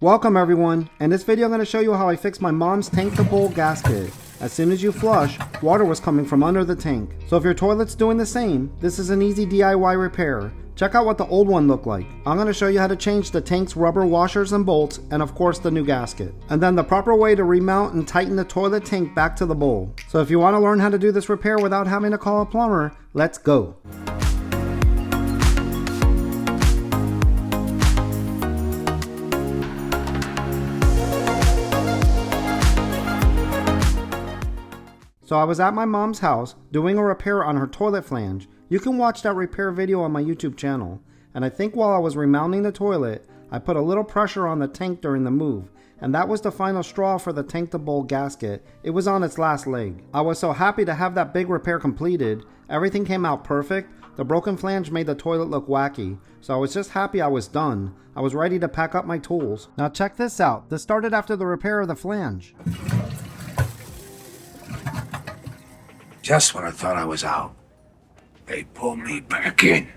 Welcome everyone. In this video I'm going to show you how I fixed my mom's tank to bowl gasket. As soon as you flush, water was coming from under the tank. So if your toilet's doing the same, this is an easy DIY repair. Check out what the old one looked like. I'm going to show you how to change the tank's rubber washers and bolts, and of course the new gasket. And then the proper way to remount and tighten the toilet tank back to the bowl. So if you want to learn how to do this repair without having to call a plumber, let's go. So I was at my mom's house doing a repair on her toilet flange. You can watch that repair video on my YouTube channel. And I think while I was remounting the toilet, I put a little pressure on the tank during the move. And that was the final straw for the tank to bowl gasket. It was on its last leg. I was so happy to have that big repair completed. Everything came out perfect. The broken flange made the toilet look wacky. So I was just happy I was done. I was ready to pack up my tools. Now check this out. This started after the repair of the flange. Just when I thought I was out, they pulled me back in.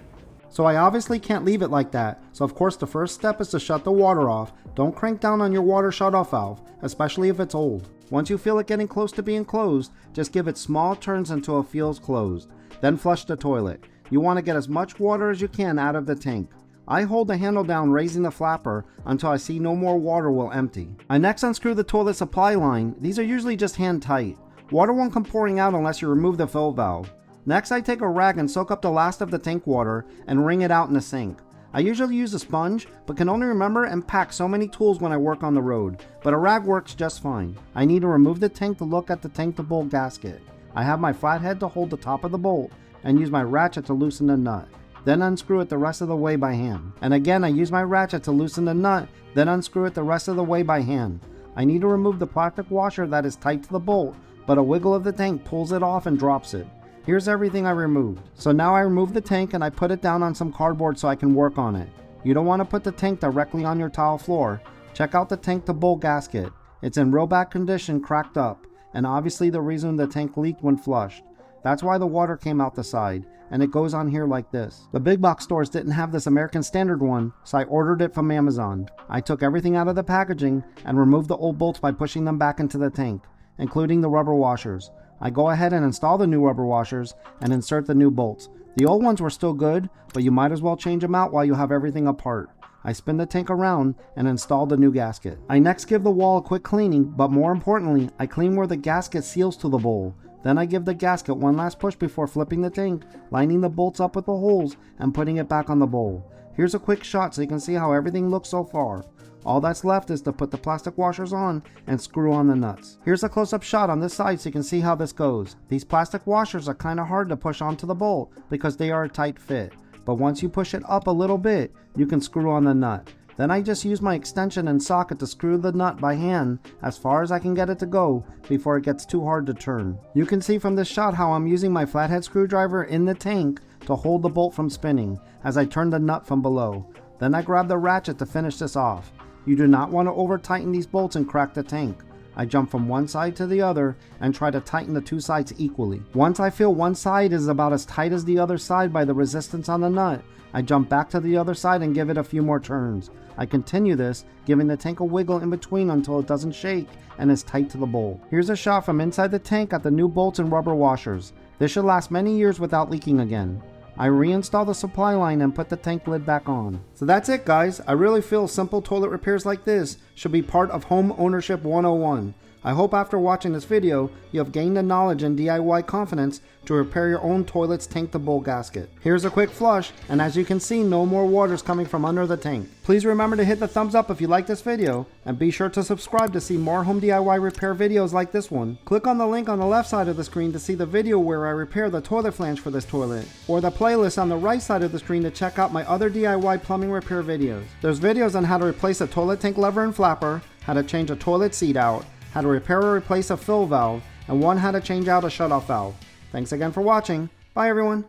So I obviously can't leave it like that. So of course the first step is to shut the water off. Don't crank down on your water shut-off valve, especially if it's old. Once you feel it getting close to being closed, just give it small turns until it feels closed. Then flush the toilet. You want to get as much water as you can out of the tank. I hold the handle down, raising the flapper until I see no more water will empty. I next unscrew the toilet supply line. These are usually just hand tight. Water won't come pouring out unless you remove the fill valve. Next, I take a rag and soak up the last of the tank water and wring it out in the sink. I usually use a sponge, but can only remember and pack so many tools when I work on the road, but a rag works just fine. I need to remove the tank to look at the tank to bowl gasket. I have my flathead to hold the top of the bolt and use my ratchet to loosen the nut, then unscrew it the rest of the way by hand. And again, I use my ratchet to loosen the nut, then unscrew it the rest of the way by hand. I need to remove the plastic washer that is tight to the bolt, but a wiggle of the tank pulls it off and drops it. Here's everything I removed. So now I remove the tank and I put it down on some cardboard so I can work on it. You don't want to put the tank directly on your tile floor. Check out the tank to bowl gasket. It's in real bad condition, cracked up, and obviously the reason the tank leaked when flushed. That's why the water came out the side, and it goes on here like this. The big box stores didn't have this American Standard one, so I ordered it from Amazon. I took everything out of the packaging and removed the old bolts by pushing them back into the tank, including the rubber washers. I go ahead and install the new rubber washers and insert the new bolts. The old ones were still good, but you might as well change them out while you have everything apart. I spin the tank around and install the new gasket. I next give the wall a quick cleaning, but more importantly, I clean where the gasket seals to the bowl. Then I give the gasket one last push before flipping the tank, lining the bolts up with the holes, and putting it back on the bowl. Here's a quick shot so you can see how everything looks so far. All that's left is to put the plastic washers on and screw on the nuts. Here's a close-up shot on this side so you can see how this goes. These plastic washers are kind of hard to push onto the bolt because they are a tight fit. But once you push it up a little bit, you can screw on the nut. Then I just use my extension and socket to screw the nut by hand as far as I can get it to go before it gets too hard to turn. You can see from this shot how I'm using my flathead screwdriver in the tank to hold the bolt from spinning as I turn the nut from below. Then I grab the ratchet to finish this off. You do not want to over tighten these bolts and crack the tank. I jump from one side to the other and try to tighten the two sides equally. Once I feel one side is about as tight as the other side by the resistance on the nut, I jump back to the other side and give it a few more turns. I continue this, giving the tank a wiggle in between until it doesn't shake and is tight to the bowl. Here's a shot from inside the tank at the new bolts and rubber washers. This should last many years without leaking again. I reinstall the supply line and put the tank lid back on. So that's it guys. I really feel simple toilet repairs like this should be part of Home Ownership 101. I hope after watching this video, you have gained the knowledge and DIY confidence to repair your own toilet's tank to bowl gasket. Here's a quick flush, and as you can see, no more water is coming from under the tank. Please remember to hit the thumbs up if you like this video, and be sure to subscribe to see more home DIY repair videos like this one. Click on the link on the left side of the screen to see the video where I repair the toilet flange for this toilet, or the playlist on the right side of the screen to check out my other DIY plumbing repair videos. There's videos on how to replace a toilet tank lever and flapper, how to change a toilet seat out, how to repair or replace a fill valve, and one how to change out a shutoff valve. Thanks again for watching. Bye everyone.